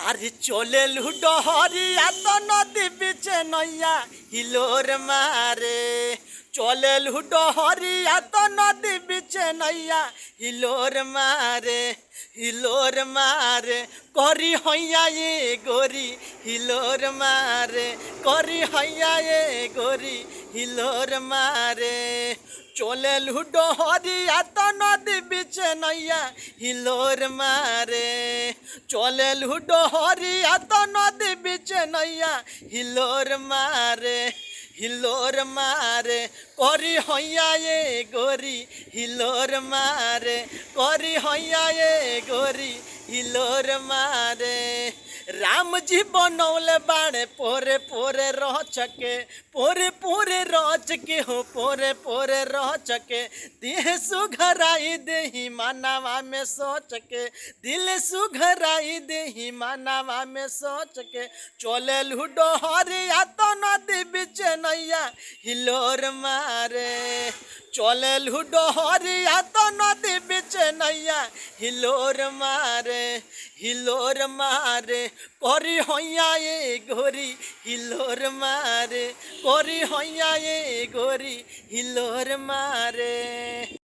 আরে চলে লুডহরিয়া তো নদী বিচে নইয়া হিলোর মারে চলে লুডহরিয়া তো নদী বিচে নইয়া হিলোর মারে করি হইয়া এ গোরি হিলোর মারে করি হইয়া এ গোরি হিলোর মারে চলে লুডহরিয়া তো নদী বিচে নইয়া হিলোর মারে চলে লুডহরিয়া তো নদী বিচে নইয়া হিলোর মারে করি হইয়া এ গোরি হিলোর মারে করি হইয়া এ গোরি হিলোর মারে राम जी बनौले बाड़े पोरे पोरे रह चके पोरे रह चके हो पोरे रह चके देह सुघराई देही मानवा में सोच के दिल सुघराई देही मानवा में सोच के चले लुडहरिया तो नदी बिचे नैया हिलोर मारे चले लुडहरिया तो नदी बिचे नैया हिलोर मारे करी हइया ए गोरी हिलोर मारे करी हइया ए गोरी हिलोर मारे।